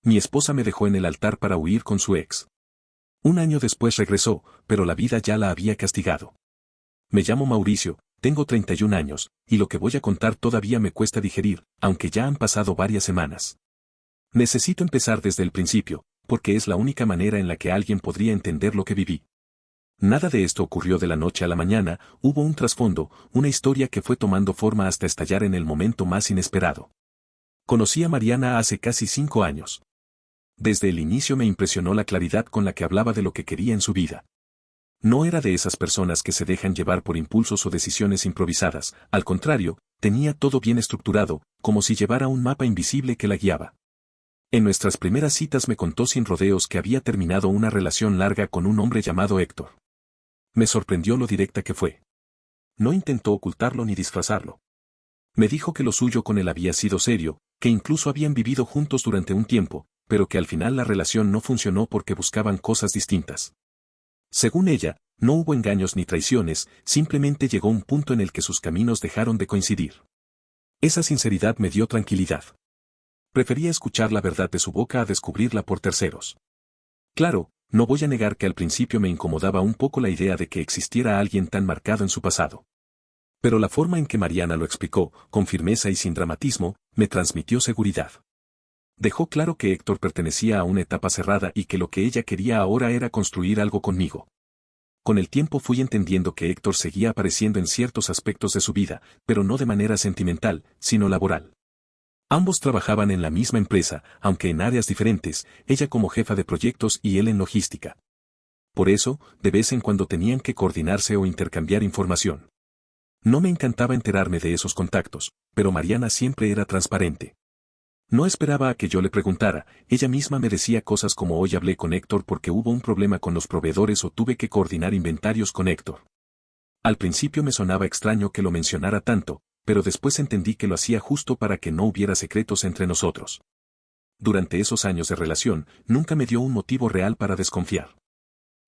Mi esposa me dejó en el altar para huir con su ex. Un año después regresó, pero la vida ya la había castigado. Me llamo Mauricio, tengo 31 años, y lo que voy a contar todavía me cuesta digerir, aunque ya han pasado varias semanas. Necesito empezar desde el principio, porque es la única manera en la que alguien podría entender lo que viví. Nada de esto ocurrió de la noche a la mañana, hubo un trasfondo, una historia que fue tomando forma hasta estallar en el momento más inesperado. Conocí a Mariana hace casi 5 años. Desde el inicio me impresionó la claridad con la que hablaba de lo que quería en su vida. No era de esas personas que se dejan llevar por impulsos o decisiones improvisadas, al contrario, tenía todo bien estructurado, como si llevara un mapa invisible que la guiaba. En nuestras primeras citas me contó sin rodeos que había terminado una relación larga con un hombre llamado Héctor. Me sorprendió lo directa que fue. No intentó ocultarlo ni disfrazarlo. Me dijo que lo suyo con él había sido serio, que incluso habían vivido juntos durante un tiempo, pero que al final la relación no funcionó porque buscaban cosas distintas. Según ella, no hubo engaños ni traiciones, simplemente llegó un punto en el que sus caminos dejaron de coincidir. Esa sinceridad me dio tranquilidad. Prefería escuchar la verdad de su boca a descubrirla por terceros. Claro, no voy a negar que al principio me incomodaba un poco la idea de que existiera alguien tan marcado en su pasado. Pero la forma en que Mariana lo explicó, con firmeza y sin dramatismo, me transmitió seguridad. Dejó claro que Héctor pertenecía a una etapa cerrada y que lo que ella quería ahora era construir algo conmigo. Con el tiempo fui entendiendo que Héctor seguía apareciendo en ciertos aspectos de su vida, pero no de manera sentimental, sino laboral. Ambos trabajaban en la misma empresa, aunque en áreas diferentes, ella como jefa de proyectos y él en logística. Por eso, de vez en cuando tenían que coordinarse o intercambiar información. No me encantaba enterarme de esos contactos, pero Mariana siempre era transparente. No esperaba a que yo le preguntara, ella misma me decía cosas como hoy hablé con Héctor porque hubo un problema con los proveedores o tuve que coordinar inventarios con Héctor. Al principio me sonaba extraño que lo mencionara tanto, pero después entendí que lo hacía justo para que no hubiera secretos entre nosotros. Durante esos años de relación, nunca me dio un motivo real para desconfiar.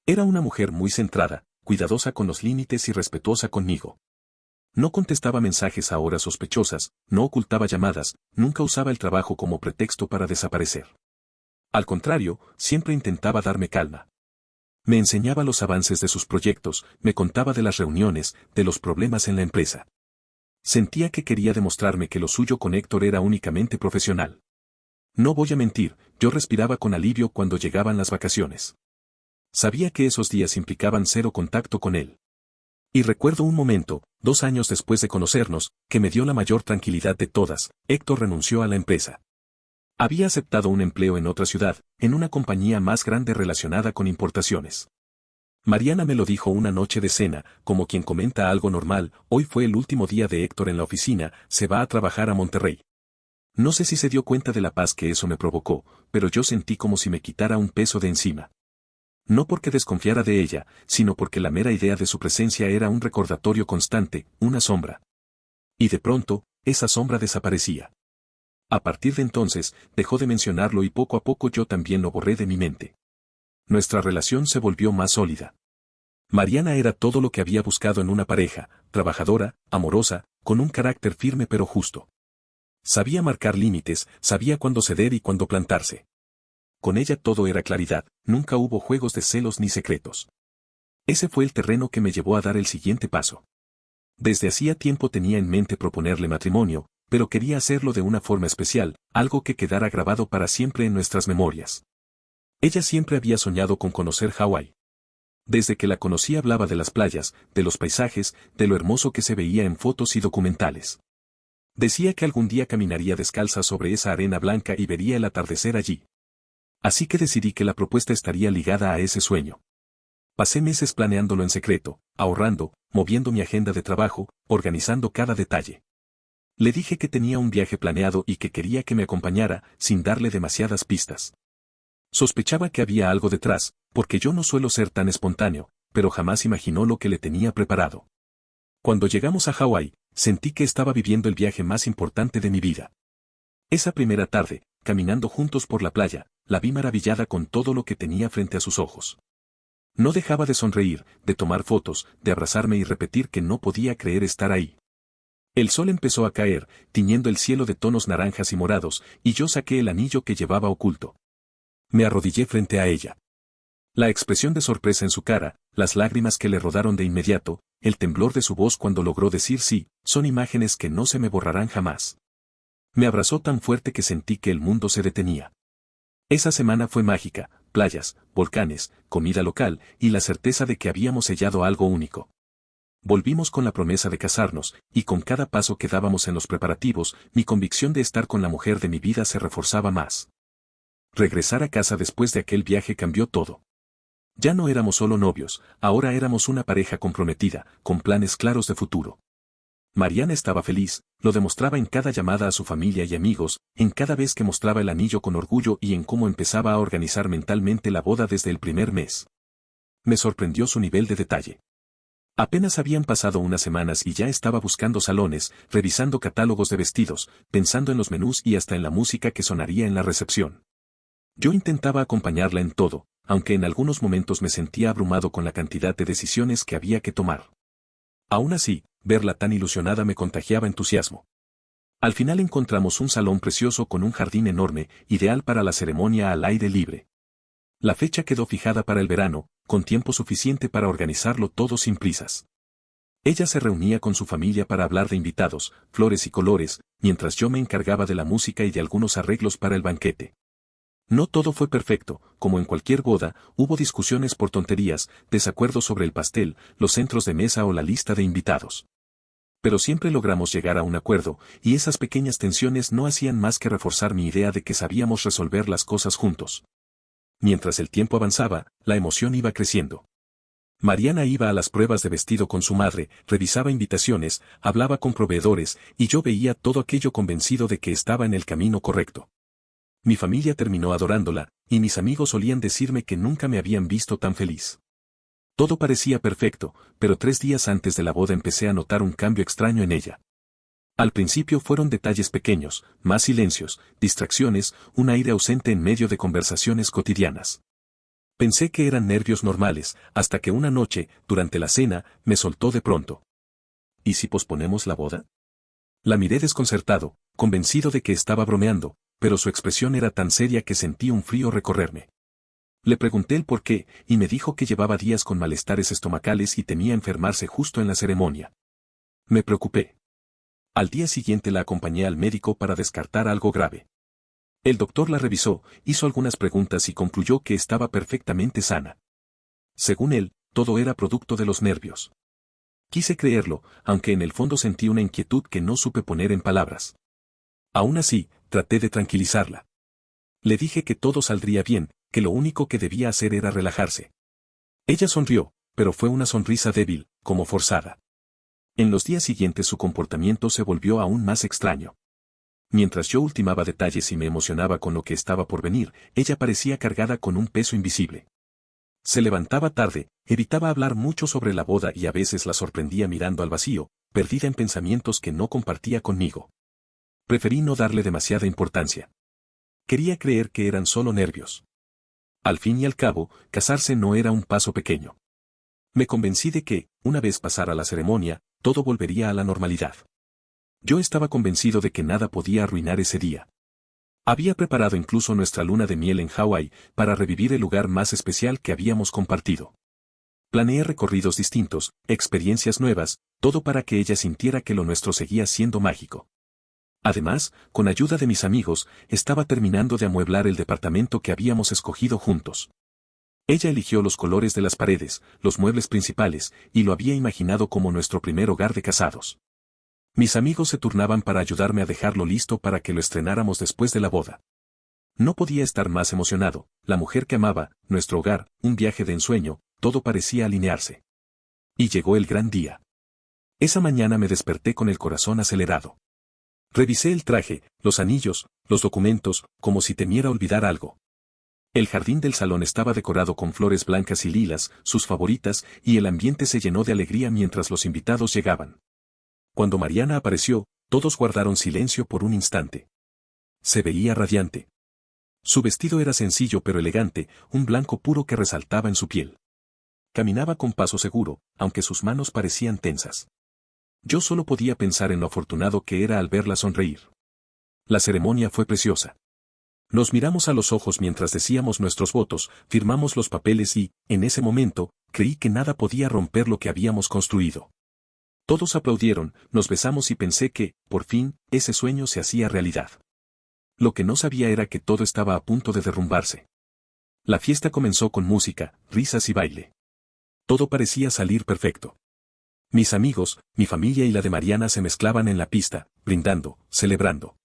Era una mujer muy centrada, cuidadosa con los límites y respetuosa conmigo. No contestaba mensajes a horas sospechosas, no ocultaba llamadas, nunca usaba el trabajo como pretexto para desaparecer. Al contrario, siempre intentaba darme calma. Me enseñaba los avances de sus proyectos, me contaba de las reuniones, de los problemas en la empresa. Sentía que quería demostrarme que lo suyo con Héctor era únicamente profesional. No voy a mentir, yo respiraba con alivio cuando llegaban las vacaciones. Sabía que esos días implicaban cero contacto con él. Y recuerdo un momento, 2 años después de conocernos, que me dio la mayor tranquilidad de todas, Héctor renunció a la empresa. Había aceptado un empleo en otra ciudad, en una compañía más grande relacionada con importaciones. Mariana me lo dijo una noche de cena, como quien comenta algo normal, hoy fue el último día de Héctor en la oficina, se va a trabajar a Monterrey. No sé si se dio cuenta de la paz que eso me provocó, pero yo sentí como si me quitara un peso de encima. No porque desconfiara de ella, sino porque la mera idea de su presencia era un recordatorio constante, una sombra. Y de pronto, esa sombra desaparecía. A partir de entonces, dejó de mencionarlo y poco a poco yo también lo borré de mi mente. Nuestra relación se volvió más sólida. Mariana era todo lo que había buscado en una pareja, trabajadora, amorosa, con un carácter firme pero justo. Sabía marcar límites, sabía cuándo ceder y cuándo plantarse. Con ella todo era claridad, nunca hubo juegos de celos ni secretos. Ese fue el terreno que me llevó a dar el siguiente paso. Desde hacía tiempo tenía en mente proponerle matrimonio, pero quería hacerlo de una forma especial, algo que quedara grabado para siempre en nuestras memorias. Ella siempre había soñado con conocer Hawái. Desde que la conocí hablaba de las playas, de los paisajes, de lo hermoso que se veía en fotos y documentales. Decía que algún día caminaría descalza sobre esa arena blanca y vería el atardecer allí. Así que decidí que la propuesta estaría ligada a ese sueño. Pasé meses planeándolo en secreto, ahorrando, moviendo mi agenda de trabajo, organizando cada detalle. Le dije que tenía un viaje planeado y que quería que me acompañara, sin darle demasiadas pistas. Sospechaba que había algo detrás, porque yo no suelo ser tan espontáneo, pero jamás imaginó lo que le tenía preparado. Cuando llegamos a Hawái, sentí que estaba viviendo el viaje más importante de mi vida. Esa primera tarde, caminando juntos por la playa, la vi maravillada con todo lo que tenía frente a sus ojos. No dejaba de sonreír, de tomar fotos, de abrazarme y repetir que no podía creer estar ahí. El sol empezó a caer, tiñendo el cielo de tonos naranjas y morados, y yo saqué el anillo que llevaba oculto. Me arrodillé frente a ella. La expresión de sorpresa en su cara, las lágrimas que le rodaron de inmediato, el temblor de su voz cuando logró decir sí, son imágenes que no se me borrarán jamás. Me abrazó tan fuerte que sentí que el mundo se detenía. Esa semana fue mágica, playas, volcanes, comida local y la certeza de que habíamos sellado algo único. Volvimos con la promesa de casarnos, y con cada paso que dábamos en los preparativos, mi convicción de estar con la mujer de mi vida se reforzaba más. Regresar a casa después de aquel viaje cambió todo. Ya no éramos solo novios, ahora éramos una pareja comprometida, con planes claros de futuro. Mariana estaba feliz, lo demostraba en cada llamada a su familia y amigos, en cada vez que mostraba el anillo con orgullo y en cómo empezaba a organizar mentalmente la boda desde el primer mes. Me sorprendió su nivel de detalle. Apenas habían pasado unas semanas y ya estaba buscando salones, revisando catálogos de vestidos, pensando en los menús y hasta en la música que sonaría en la recepción. Yo intentaba acompañarla en todo, aunque en algunos momentos me sentía abrumado con la cantidad de decisiones que había que tomar. Aún así, verla tan ilusionada me contagiaba entusiasmo. Al final encontramos un salón precioso con un jardín enorme, ideal para la ceremonia al aire libre. La fecha quedó fijada para el verano, con tiempo suficiente para organizarlo todo sin prisas. Ella se reunía con su familia para hablar de invitados, flores y colores, mientras yo me encargaba de la música y de algunos arreglos para el banquete. No todo fue perfecto, como en cualquier boda, hubo discusiones por tonterías, desacuerdos sobre el pastel, los centros de mesa o la lista de invitados. Pero siempre logramos llegar a un acuerdo, y esas pequeñas tensiones no hacían más que reforzar mi idea de que sabíamos resolver las cosas juntos. Mientras el tiempo avanzaba, la emoción iba creciendo. Mariana iba a las pruebas de vestido con su madre, revisaba invitaciones, hablaba con proveedores, y yo veía todo aquello convencido de que estaba en el camino correcto. Mi familia terminó adorándola, y mis amigos solían decirme que nunca me habían visto tan feliz. Todo parecía perfecto, pero 3 días antes de la boda empecé a notar un cambio extraño en ella. Al principio fueron detalles pequeños, más silencios, distracciones, un aire ausente en medio de conversaciones cotidianas. Pensé que eran nervios normales, hasta que una noche, durante la cena, me soltó de pronto. ¿Y si posponemos la boda? La miré desconcertado, convencido de que estaba bromeando, pero su expresión era tan seria que sentí un frío recorrerme. Le pregunté el por qué, y me dijo que llevaba días con malestares estomacales y temía enfermarse justo en la ceremonia. Me preocupé. Al día siguiente la acompañé al médico para descartar algo grave. El doctor la revisó, hizo algunas preguntas y concluyó que estaba perfectamente sana. Según él, todo era producto de los nervios. Quise creerlo, aunque en el fondo sentí una inquietud que no supe poner en palabras. Aún así, traté de tranquilizarla. Le dije que todo saldría bien, que lo único que debía hacer era relajarse. Ella sonrió, pero fue una sonrisa débil, como forzada. En los días siguientes su comportamiento se volvió aún más extraño. Mientras yo ultimaba detalles y me emocionaba con lo que estaba por venir, ella parecía cargada con un peso invisible. Se levantaba tarde, evitaba hablar mucho sobre la boda y a veces la sorprendía mirando al vacío, perdida en pensamientos que no compartía conmigo. Preferí no darle demasiada importancia. Quería creer que eran solo nervios. Al fin y al cabo, casarse no era un paso pequeño. Me convencí de que, una vez pasara la ceremonia, todo volvería a la normalidad. Yo estaba convencido de que nada podía arruinar ese día. Había preparado incluso nuestra luna de miel en Hawái, para revivir el lugar más especial que habíamos compartido. Planeé recorridos distintos, experiencias nuevas, todo para que ella sintiera que lo nuestro seguía siendo mágico. Además, con ayuda de mis amigos, estaba terminando de amueblar el departamento que habíamos escogido juntos. Ella eligió los colores de las paredes, los muebles principales, y lo había imaginado como nuestro primer hogar de casados. Mis amigos se turnaban para ayudarme a dejarlo listo para que lo estrenáramos después de la boda. No podía estar más emocionado, la mujer que amaba, nuestro hogar, un viaje de ensueño, todo parecía alinearse. Y llegó el gran día. Esa mañana me desperté con el corazón acelerado. Revisé el traje, los anillos, los documentos, como si temiera olvidar algo. El jardín del salón estaba decorado con flores blancas y lilas, sus favoritas, y el ambiente se llenó de alegría mientras los invitados llegaban. Cuando Mariana apareció, todos guardaron silencio por un instante. Se veía radiante. Su vestido era sencillo pero elegante, un blanco puro que resaltaba en su piel. Caminaba con paso seguro, aunque sus manos parecían tensas. Yo solo podía pensar en lo afortunado que era al verla sonreír. La ceremonia fue preciosa. Nos miramos a los ojos mientras decíamos nuestros votos, firmamos los papeles y, en ese momento, creí que nada podía romper lo que habíamos construido. Todos aplaudieron, nos besamos y pensé que, por fin, ese sueño se hacía realidad. Lo que no sabía era que todo estaba a punto de derrumbarse. La fiesta comenzó con música, risas y baile. Todo parecía salir perfecto. Mis amigos, mi familia y la de Mariana se mezclaban en la pista, brindando, celebrando.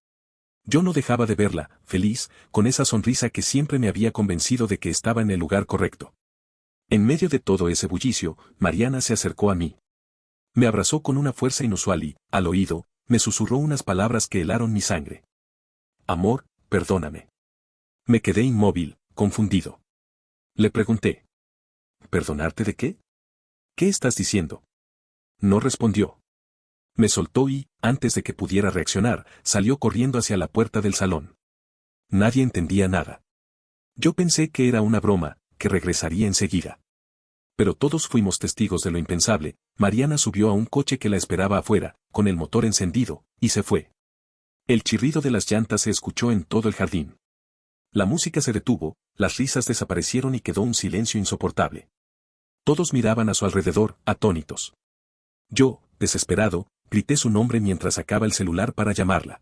Yo no dejaba de verla, feliz, con esa sonrisa que siempre me había convencido de que estaba en el lugar correcto. En medio de todo ese bullicio, Mariana se acercó a mí. Me abrazó con una fuerza inusual y, al oído, me susurró unas palabras que helaron mi sangre. Amor, perdóname. Me quedé inmóvil, confundido. Le pregunté. ¿Perdonarte de qué? ¿Qué estás diciendo? No respondió. Me soltó y, antes de que pudiera reaccionar, salió corriendo hacia la puerta del salón. Nadie entendía nada. Yo pensé que era una broma, que regresaría enseguida. Pero todos fuimos testigos de lo impensable. Mariana subió a un coche que la esperaba afuera, con el motor encendido, y se fue. El chirrido de las llantas se escuchó en todo el jardín. La música se detuvo, las risas desaparecieron y quedó un silencio insoportable. Todos miraban a su alrededor, atónitos. Yo, desesperado, grité su nombre mientras sacaba el celular para llamarla.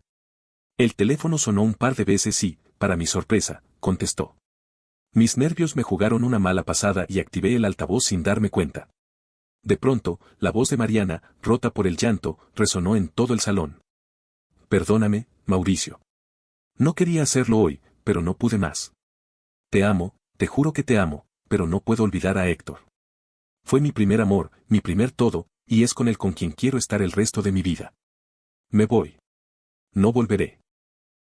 El teléfono sonó un par de veces y, para mi sorpresa, contestó. Mis nervios me jugaron una mala pasada y activé el altavoz sin darme cuenta. De pronto, la voz de Mariana, rota por el llanto, resonó en todo el salón. Perdóname, Mauricio. No quería hacerlo hoy, pero no pude más. Te amo, te juro que te amo, pero no puedo olvidar a Héctor. Fue mi primer amor, mi primer todo, y es con él con quien quiero estar el resto de mi vida. Me voy. No volveré.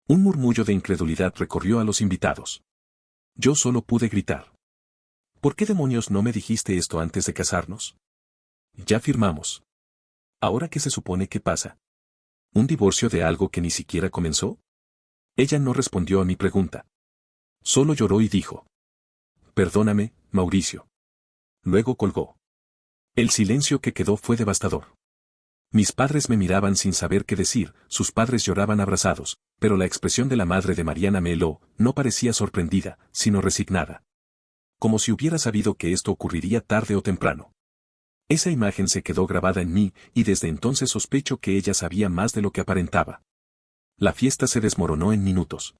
Un murmullo de incredulidad recorrió a los invitados. Yo solo pude gritar. ¿Por qué demonios no me dijiste esto antes de casarnos? Ya firmamos. ¿Ahora qué se supone que pasa? ¿Un divorcio de algo que ni siquiera comenzó? Ella no respondió a mi pregunta. Solo lloró y dijo. Perdóname, Mauricio. Luego colgó. El silencio que quedó fue devastador. Mis padres me miraban sin saber qué decir, sus padres lloraban abrazados, pero la expresión de la madre de Mariana me heló, no parecía sorprendida, sino resignada. Como si hubiera sabido que esto ocurriría tarde o temprano. Esa imagen se quedó grabada en mí, y desde entonces sospecho que ella sabía más de lo que aparentaba. La fiesta se desmoronó en minutos.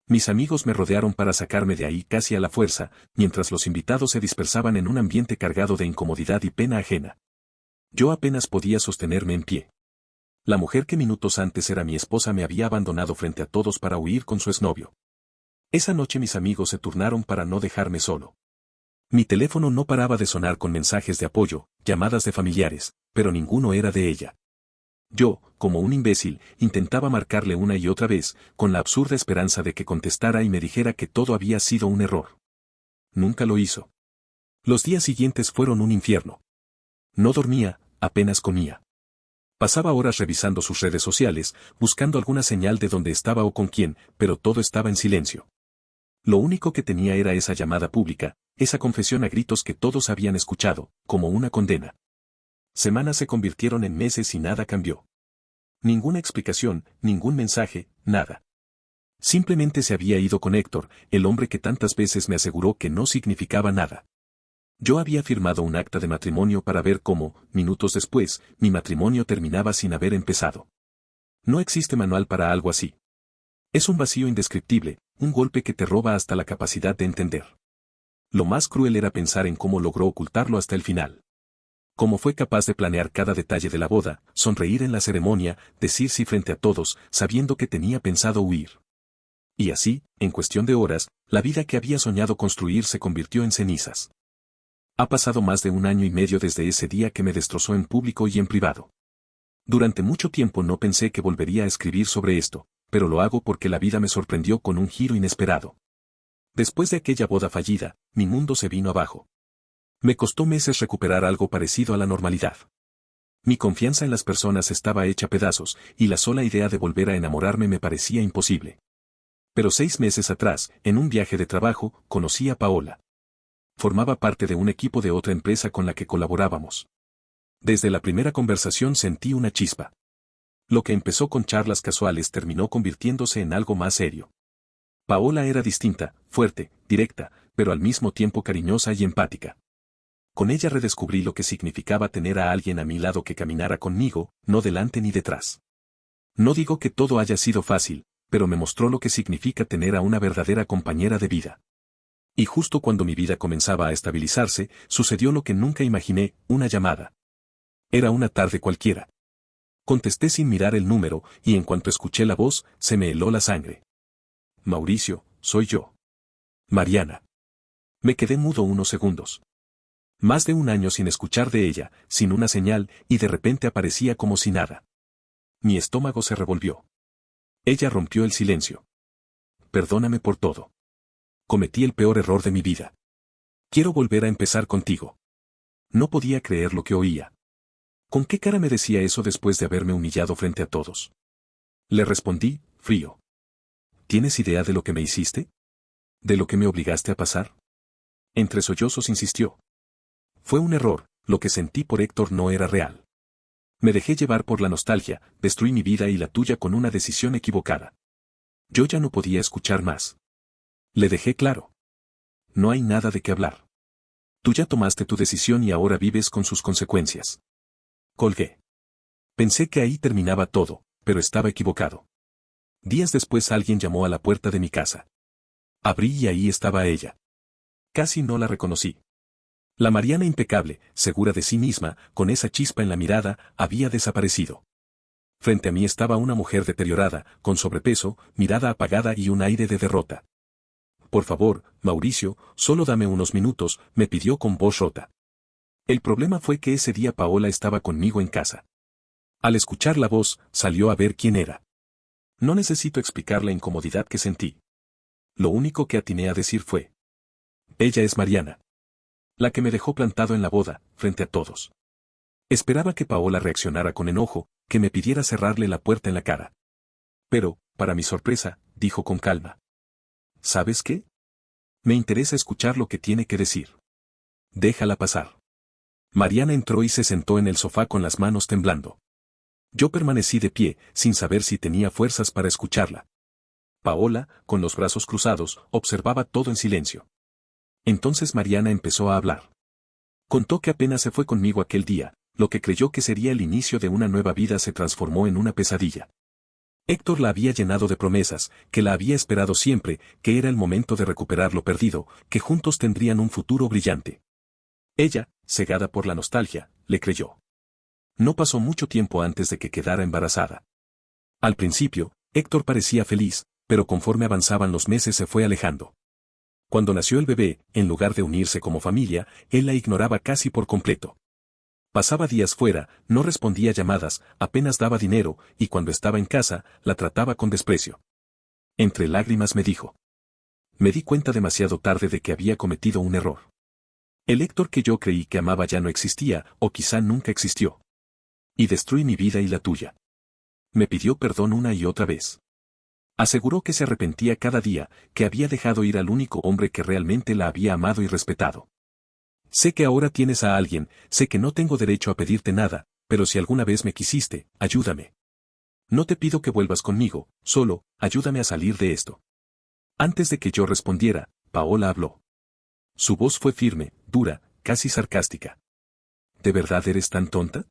Mis amigos me rodearon para sacarme de ahí casi a la fuerza, mientras los invitados se dispersaban en un ambiente cargado de incomodidad y pena ajena. Yo apenas podía sostenerme en pie. La mujer que minutos antes era mi esposa me había abandonado frente a todos para huir con su exnovio. Esa noche mis amigos se turnaron para no dejarme solo. Mi teléfono no paraba de sonar con mensajes de apoyo, llamadas de familiares, pero ninguno era de ella. Yo, como un imbécil, intentaba marcarle una y otra vez, con la absurda esperanza de que contestara y me dijera que todo había sido un error. Nunca lo hizo. Los días siguientes fueron un infierno. No dormía, apenas comía. Pasaba horas revisando sus redes sociales, buscando alguna señal de dónde estaba o con quién, pero todo estaba en silencio. Lo único que tenía era esa llamada pública, esa confesión a gritos que todos habían escuchado, como una condena. Semanas se convirtieron en meses y nada cambió. Ninguna explicación, ningún mensaje, nada. Simplemente se había ido con Héctor, el hombre que tantas veces me aseguró que no significaba nada. Yo había firmado un acta de matrimonio para ver cómo, minutos después, mi matrimonio terminaba sin haber empezado. No existe manual para algo así. Es un vacío indescriptible, un golpe que te roba hasta la capacidad de entender. Lo más cruel era pensar en cómo logró ocultarlo hasta el final. Cómo fue capaz de planear cada detalle de la boda, sonreír en la ceremonia, decir sí frente a todos, sabiendo que tenía pensado huir. Y así, en cuestión de horas, la vida que había soñado construir se convirtió en cenizas. Ha pasado más de 1 año y medio desde ese día que me destrozó en público y en privado. Durante mucho tiempo no pensé que volvería a escribir sobre esto, pero lo hago porque la vida me sorprendió con un giro inesperado. Después de aquella boda fallida, mi mundo se vino abajo. Me costó meses recuperar algo parecido a la normalidad. Mi confianza en las personas estaba hecha pedazos, y la sola idea de volver a enamorarme me parecía imposible. Pero 6 meses atrás, en un viaje de trabajo, conocí a Paola. Formaba parte de un equipo de otra empresa con la que colaborábamos. Desde la primera conversación sentí una chispa. Lo que empezó con charlas casuales terminó convirtiéndose en algo más serio. Paola era distinta, fuerte, directa, pero al mismo tiempo cariñosa y empática. Con ella redescubrí lo que significaba tener a alguien a mi lado que caminara conmigo, no delante ni detrás. No digo que todo haya sido fácil, pero me mostró lo que significa tener a una verdadera compañera de vida. Y justo cuando mi vida comenzaba a estabilizarse, sucedió lo que nunca imaginé, una llamada. Era una tarde cualquiera. Contesté sin mirar el número, y en cuanto escuché la voz, se me heló la sangre. Mauricio, soy yo. Mariana. Me quedé mudo unos segundos. Más de un año sin escuchar de ella, sin una señal, y de repente aparecía como si nada. Mi estómago se revolvió. Ella rompió el silencio. Perdóname por todo. Cometí el peor error de mi vida. Quiero volver a empezar contigo. No podía creer lo que oía. ¿Con qué cara me decía eso después de haberme humillado frente a todos? Le respondí, frío. ¿Tienes idea de lo que me hiciste? ¿De lo que me obligaste a pasar? Entre sollozos insistió. Fue un error, lo que sentí por Héctor no era real. Me dejé llevar por la nostalgia, destruí mi vida y la tuya con una decisión equivocada. Yo ya no podía escuchar más. Le dejé claro. No hay nada de qué hablar. Tú ya tomaste tu decisión y ahora vives con sus consecuencias. Colgué. Pensé que ahí terminaba todo, pero estaba equivocado. Días después alguien llamó a la puerta de mi casa. Abrí y ahí estaba ella. Casi no la reconocí. La Mariana impecable, segura de sí misma, con esa chispa en la mirada, había desaparecido. Frente a mí estaba una mujer deteriorada, con sobrepeso, mirada apagada y un aire de derrota. Por favor, Mauricio, solo dame unos minutos, me pidió con voz rota. El problema fue que ese día Paola estaba conmigo en casa. Al escuchar la voz, salió a ver quién era. No necesito explicar la incomodidad que sentí. Lo único que atiné a decir fue: ella es Mariana. La que me dejó plantado en la boda, frente a todos. Esperaba que Paola reaccionara con enojo, que me pidiera cerrarle la puerta en la cara. Pero, para mi sorpresa, dijo con calma: ¿sabes qué? Me interesa escuchar lo que tiene que decir. Déjala pasar. Mariana entró y se sentó en el sofá con las manos temblando. Yo permanecí de pie, sin saber si tenía fuerzas para escucharla. Paola, con los brazos cruzados, observaba todo en silencio. Entonces Mariana empezó a hablar. Contó que apenas se fue conmigo aquel día, lo que creyó que sería el inicio de una nueva vida se transformó en una pesadilla. Héctor la había llenado de promesas, que la había esperado siempre, que era el momento de recuperar lo perdido, que juntos tendrían un futuro brillante. Ella, cegada por la nostalgia, le creyó. No pasó mucho tiempo antes de que quedara embarazada. Al principio, Héctor parecía feliz, pero conforme avanzaban los meses se fue alejando. Cuando nació el bebé, en lugar de unirse como familia, él la ignoraba casi por completo. Pasaba días fuera, no respondía llamadas, apenas daba dinero, y cuando estaba en casa, la trataba con desprecio. Entre lágrimas me dijo: me di cuenta demasiado tarde de que había cometido un error. El Héctor que yo creí que amaba ya no existía, o quizá nunca existió. Y destruí mi vida y la tuya. Me pidió perdón una y otra vez. Aseguró que se arrepentía cada día, que había dejado ir al único hombre que realmente la había amado y respetado. Sé que ahora tienes a alguien, sé que no tengo derecho a pedirte nada, pero si alguna vez me quisiste, ayúdame. No te pido que vuelvas conmigo, solo, ayúdame a salir de esto. Antes de que yo respondiera, Paola habló. Su voz fue firme, dura, casi sarcástica. ¿De verdad eres tan tonta?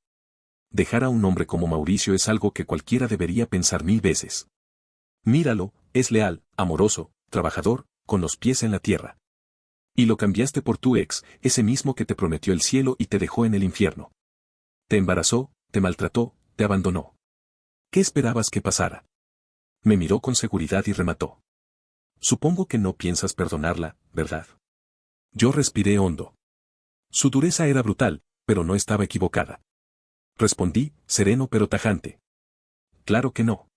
Dejar a un hombre como Mauricio es algo que cualquiera debería pensar 1000 veces. Míralo, es leal, amoroso, trabajador, con los pies en la tierra. Y lo cambiaste por tu ex, ese mismo que te prometió el cielo y te dejó en el infierno. Te embarazó, te maltrató, te abandonó. ¿Qué esperabas que pasara? Me miró con seguridad y remató. Supongo que no piensas perdonarla, ¿verdad? Yo respiré hondo. Su dureza era brutal, pero no estaba equivocada. Respondí, sereno pero tajante. Claro que no.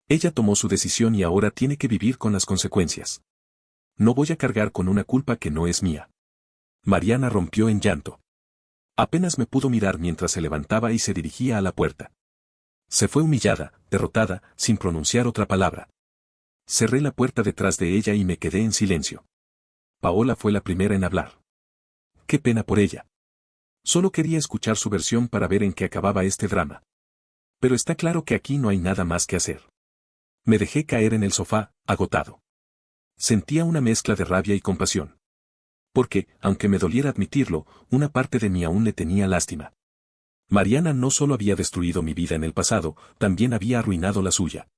Ella tomó su decisión y ahora tiene que vivir con las consecuencias. No voy a cargar con una culpa que no es mía. Mariana rompió en llanto. Apenas me pudo mirar mientras se levantaba y se dirigía a la puerta. Se fue humillada, derrotada, sin pronunciar otra palabra. Cerré la puerta detrás de ella y me quedé en silencio. Paola fue la primera en hablar. Qué pena por ella. Solo quería escuchar su versión para ver en qué acababa este drama. Pero está claro que aquí no hay nada más que hacer. Me dejé caer en el sofá, agotado. Sentía una mezcla de rabia y compasión. Porque, aunque me doliera admitirlo, una parte de mí aún le tenía lástima. Mariana no solo había destruido mi vida en el pasado, también había arruinado la suya.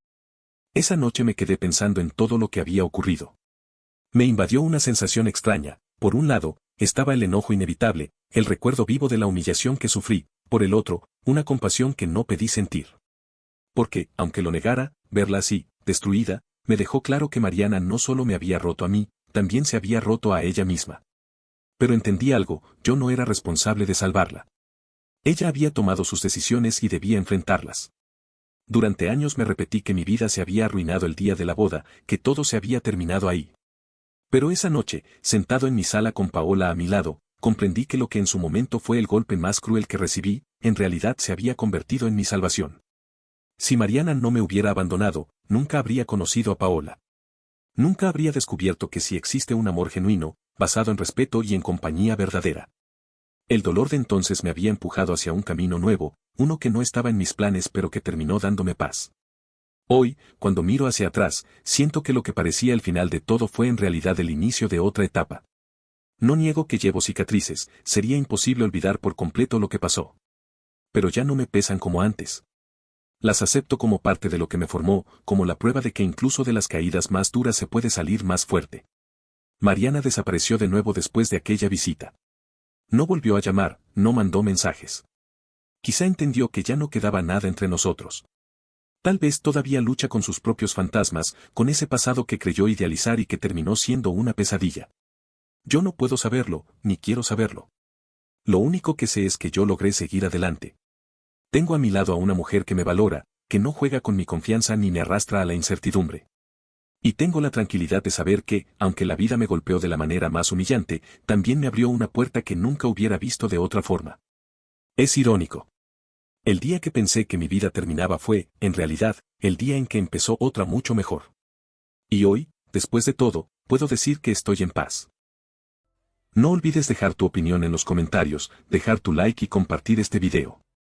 Esa noche me quedé pensando en todo lo que había ocurrido. Me invadió una sensación extraña. Por un lado, estaba el enojo inevitable, el recuerdo vivo de la humillación que sufrí, por el otro, una compasión que no pedí sentir. Porque, aunque lo negara, verla así, destruida, me dejó claro que Mariana no solo me había roto a mí, también se había roto a ella misma. Pero entendí algo, yo no era responsable de salvarla. Ella había tomado sus decisiones y debía enfrentarlas. Durante años me repetí que mi vida se había arruinado el día de la boda, que todo se había terminado ahí. Pero esa noche, sentado en mi sala con Paola a mi lado, comprendí que lo que en su momento fue el golpe más cruel que recibí, en realidad se había convertido en mi salvación. Si Mariana no me hubiera abandonado, nunca habría conocido a Paola. Nunca habría descubierto que sí existe un amor genuino, basado en respeto y en compañía verdadera. El dolor de entonces me había empujado hacia un camino nuevo, uno que no estaba en mis planes pero que terminó dándome paz. Hoy, cuando miro hacia atrás, siento que lo que parecía el final de todo fue en realidad el inicio de otra etapa. No niego que llevo cicatrices, sería imposible olvidar por completo lo que pasó. Pero ya no me pesan como antes. Las acepto como parte de lo que me formó, como la prueba de que incluso de las caídas más duras se puede salir más fuerte. Mariana desapareció de nuevo después de aquella visita. No volvió a llamar, no mandó mensajes. Quizá entendió que ya no quedaba nada entre nosotros. Tal vez todavía lucha con sus propios fantasmas, con ese pasado que creyó idealizar y que terminó siendo una pesadilla. Yo no puedo saberlo, ni quiero saberlo. Lo único que sé es que yo logré seguir adelante. Tengo a mi lado a una mujer que me valora, que no juega con mi confianza ni me arrastra a la incertidumbre. Y tengo la tranquilidad de saber que, aunque la vida me golpeó de la manera más humillante, también me abrió una puerta que nunca hubiera visto de otra forma. Es irónico. El día que pensé que mi vida terminaba fue, en realidad, el día en que empezó otra mucho mejor. Y hoy, después de todo, puedo decir que estoy en paz. No olvides dejar tu opinión en los comentarios, dejar tu like y compartir este video.